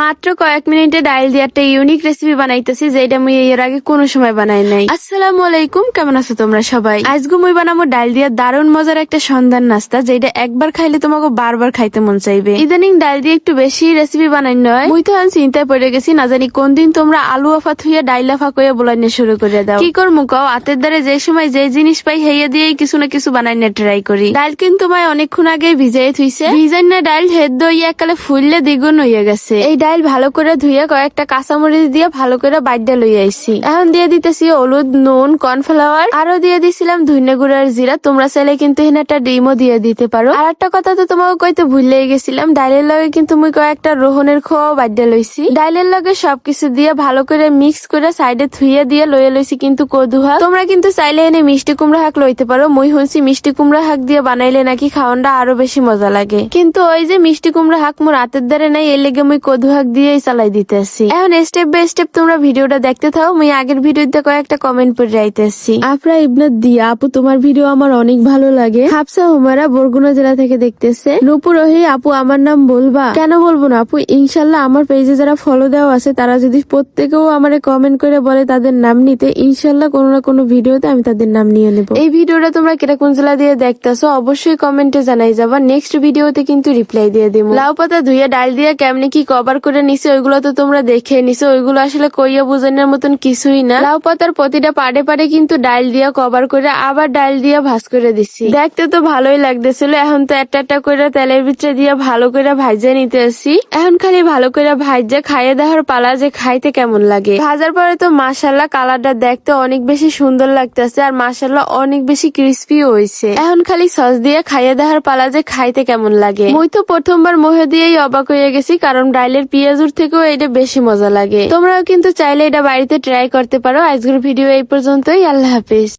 মাত্র কয়েক মিনিটে ডাইল দিয়ে একটা ইউনিক রেসিপি বানাইতেছি যেটা মুই এর আগে কোনো সময় বানাই নাই। আসসালামু আলাইকুম, কেমন আছো তোমরা সবাই? আজকে মুই বানাবো ডাইল দিয়ে দারুণ মজার একটা সন্ধ্যার নাস্তা যেটা একবার খাইলে তোমাকে বারবার খাইতে মন চাইবে। ইদানিং ডাইল দিয়ে একটু বেশি রেসিপি বানাই নয়, মুই তো চিন্তায় পড়ে গেছি, না জানি কোন দিন তোমরা আলু আফা থুইয়া ডাইল আফা কইয়া বলাইনে শুরু করে দাও। কি করমু কও, হাতের দ্বারে যে সময় যে জিনিস পাই হেইয়া দিয়েই কিছু না কিছু বানাইনে ট্রাই করি। ডাইল কিন্তু মাই অনেকক্ষণ আগে ভিজাই থুইছে, ভিজাই না ডাইল হেদ্দ হইয়া একালে ফুললে দ্বিগুণ হইয়া গেছে। এই ডাইল ভালো করে ধুইয়া কয়েকটা কাঁচামরিচ দিয়ে ভালো করে বাইডা লই আইছি। এখন দিয়ে দিতেছি হলুদ, নুন, কর্নফ্লাওয়ার, আরো দিয়ে দিছিলাম ধনিয়া গুঁড়া আর জিরা। তোমরা চাইলে কিন্তু এখানে একটা ডিমও দিয়ে দিতে পারো। আর একটা কথা তো তোমাকে কইতে ভুলেই গেছিলাম, ডাইলের লগে কিন্তু মুই কয়েকটা রোহনের খোয়াও বাইডা লইছি। ডাইলের লগে সবকিছু দিয়ে ভালো করে মিক্স করে সাইডে থুইয়া দিয়ে লইয়া লইছি কিন্তু কদু শাক। তোমরা কিন্তু চাইলে এনে মিষ্টি কুমড়া শাক লইতে পারো। মুই শুনছি মিষ্টি কুমড়া শাক দিয়ে বানাইলে নাকি খাওয়ানটা আরো বেশি মজা লাগে, কিন্তু ওই যে মিষ্টি কুমড়া শাক মোর হাতের দ্বারে নাই, এর লেগে মুই কদু শাক দিয়েই চালাই দিতেছি। এখন স্টেপ বাই স্টেপ তোমরা ভিডিওটা দেখতে থাও। মুই আগের ভিডিওতে কয়েকটা কমেন্ট পড়ে আইতেছি। আফরা ইবনে দিয়া আপু, তোমার ভিডিও আমার অনেক ভালো লাগে। হাফসা হুমায়রা বরগুনা জেলা থেকে দেখতেছে। নূপুর ওহি আপু, আমার নাম বলবা? কেন বলবো না আপু, ইনশাল্লাহ। আমার পেজে যারা ফলো দেওয়া আছে তারা যদি প্রত্যেকেও আমারে কমেন্ট করে বলে তাদের নাম নিতে, ইনশাল্লাহ কোনো না কোনো ভিডিওতে আমি তাদের নাম নিয়ে নেব। এই ভিডিওটা তোমরা কেটা কোন জেলা দিয়ে দেখতেছো অবশ্যই কমেন্টে জানাই যাবা। নেক্সট ভিডিওতে কিন্তু রিপ্লাই দিয়ে দিব। লাউ পাতা ধুয়ে ডাল দিয়ে কেমনে কি কভার করে নিছে ওইগুলো তো তোমরা দেখে নিছো, ওইগুলো আসলে কইয়া বোঝানোর মতন কিছুই না। লাউ পাতার প্রতিটা পাড়ে পাড়ে কিন্তু ডাল দিয়া কভার করে আবার ডাল দিয়া ভাজ করে দিছি। দেখতে তো ভালোই লাগতেছিল। এখন তো একটা একটা করে তেলের ভিতরে দিয়া ভালো করে ভাজে নিতে আসি। এখন খালি ভালো করে ভাজে খাইয়ে দেওয়ার পালা যে খাইতে কেমন লাগে। ভাজার পরে তো মাশাআল্লাহ কালারটা দেখতে অনেক বেশি সুন্দর লাগতেছে আর মাশাআল্লাহ অনেক বেশি ক্রিস্পিও হয়েছে। এখন খালি সস দিয়ে খাইয়ে দেওয়ার পালা যে খাইতে কেমন লাগে। মুই তো প্রথমবার মুখে দিয়েই অবাক হয়ে গেছি, কারণ ডাইলের পেঁয়াজুর থেকেও এটা বেশি মজা লাগে। তোমরাও কিন্তু চাইলে এটা বাড়িতে ট্রাই করতে পারো। আজকের ভিডিও এই পর্যন্তই। আল্লাহ হাফেজ।